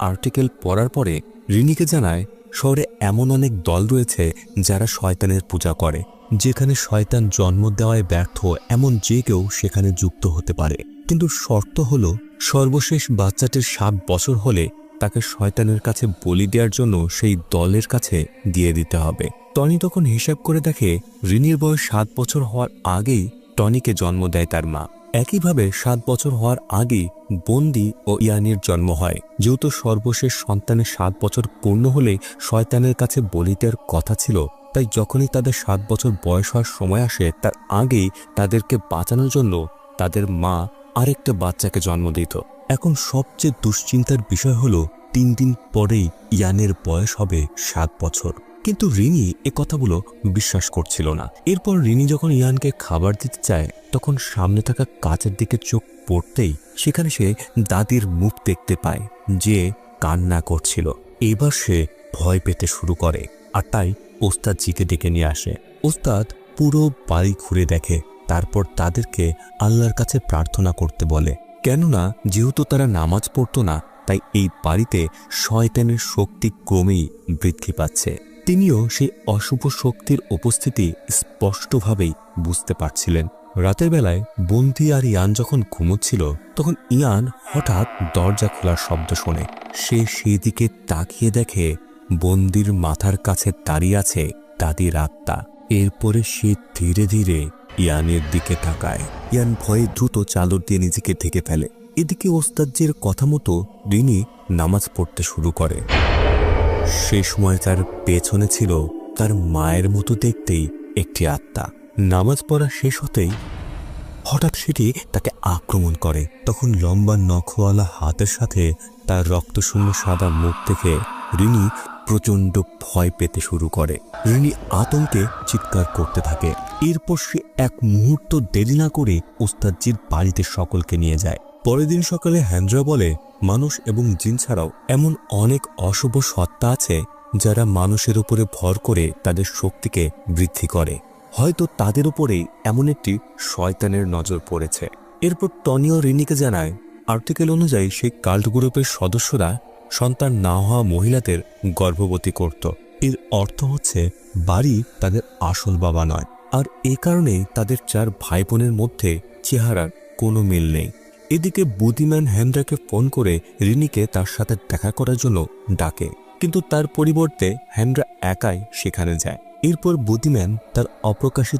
Article পড়ার পরে রিনিকে জানায় শহরে এমন অনেক দল রয়েছে যারা শয়তানের পূজা করে, যেখানে শয়তান জন্ম দেওয়ায় ব্যর্থ এমন যে কেউ সেখানে যুক্ত হতে পারে। কিন্তু শর্ত হলো সর্বশেষ বাচ্চাটির 7 বছর হলে তাকে শয়তানের কাছে বলি দেওয়ার জন্য সেই দলের কাছে দিয়ে দিতে হবে। টনি তখন হিসাব করে দেখে রিনির বয়স 7 বছর হওয়ার আগেই টনিকে জন্ম দেয় তার মা। একইভাবে 7 বছর হওয়ার আগেই বন্দি ও ইয়ানির জন্ম হয়। যেহেতু সর্বশেষ সন্তানের 7 বছর পূর্ণ হলে শয়তানের কাছে বলি দেওয়ার কথা ছিল, তাই যখনই তাদের 7 বছর বয়স হওয়ার সময় আসে তার আগেই তাদেরকে বাঁচানোর জন্য তাদের মা আরেকটা বাচ্চাকে জন্ম দিত। এখন সবচেয়ে দুশ্চিন্তার বিষয় হলো 3 দিন পরেই ইয়ানের বয়স হবে 7 বছর। কিন্তু রিনি এ কথাগুলো বিশ্বাস করছিল না। এরপর রিনি যখন ইয়ানকে খাবার দিতে চায় তখন সামনে থাকা কাচের দিকে চোখ পড়তেই সেখানে সে দাদির মুখ দেখতে পায় যে কান্না করছিল। এবার সে ভয় পেতে শুরু করে আর তাই ওস্তাদজিকে ডেকে নিয়ে আসে। ওস্তাদ পুরো বাড়ি ঘুরে দেখে, তারপর তাদেরকে আল্লাহর কাছে প্রার্থনা করতে বলে। কেননা যেহেতু তারা নামাজ পড়তো না, তাই এই বাড়িতে শয়তানের শক্তি ক্রমেই বৃদ্ধি পাচ্ছে। তিনিও সেই অশুভ শক্তির উপস্থিতি স্পষ্টভাবেই বুঝতে পারছিলেন। রাতের বেলায় বন্দি আর ইয়ান যখন ঘুমোচ্ছিল তখন ইয়ান হঠাৎ দরজা খোলার শব্দ শোনে। সে সেই দিকে তাকিয়ে দেখে বন্দির মাথার কাছে দাঁড়িয়ে আছে দাদির আত্মা। এরপরে সে ধীরে ধীরে ইয়ানের দিকে তাকায়। ইয়ান ভয়ে দ্রুত চাদর দিয়ে নিজেকে ঢেকে ফেলে। এদিকে ওস্তাদজির কথা মতো রিনি নামাজ পড়তে শুরু করে। সে সময় তার পেছনে ছিল তার মায়ের মতো দেখতেই একটি আত্মা। নামাজ পড়া শেষ হতেই হঠাৎ সেটি তাকে আক্রমণ করে। তখন লম্বা নখওয়ালা হাতের সাথে তার রক্তশূন্য সাদা মুখ দেখে রিনি প্রচণ্ড ভয় পেতে শুরু করে। রিনি আতঙ্কে চিৎকার করতে থাকে। এরপর সে এক মুহূর্ত দেরি না করে ওস্তাদজির বাড়িতে সকলকে নিয়ে যায়। পরের দিন সকালে হেন্দ্রা বলে, মানুষ এবং জিন ছাড়াও এমন অনেক অশুভ সত্তা আছে যারা মানুষের উপরে ভর করে তাদের শক্তিকে বৃদ্ধি করে। হয়তো তাদের উপরেই এমন একটি শয়তানের নজর পড়েছে। এরপর টনি ও রিনিকে জানায় আর্টিকেল অনুযায়ী সেই কাল্ট গ্রুপের সদস্যরা সন্তান না হওয়া মহিলাদের গর্ভবতী করত। এর অর্থ হচ্ছে বাড়ি তাদের আসল বাবা নয়, আর এ কারণেই তাদের 4 ভাই বোনের মধ্যে চেহারার কোনো মিল নেই। এদিকে বুদ্ধিম্যান হেন্দ্রাকে ফোন করে রিনিকে তার সাথে দেখা করার জন্য ডাকে, কিন্তু তার পরিবর্তে হেন্দ্রা একাই সেখানে যায়। এরপর বুদ্ধিম্যান তার অপ্রকাশিত